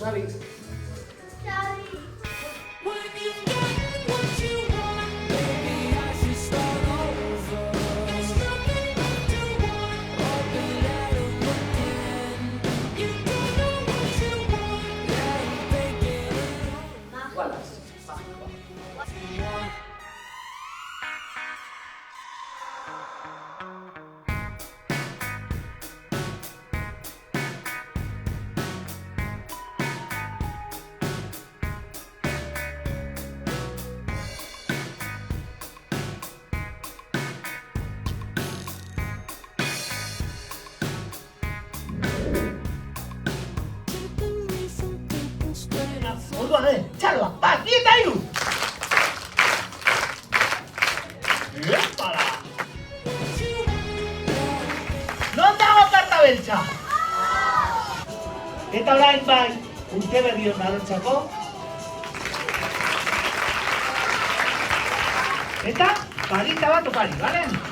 Xavi. Wallace. Orduan, txaloa, bat, bi eta hiru! Epala! Non dago karta beltza? Eta orain bai, urte berri hon darontzako. Eta, parita bat opari, bale?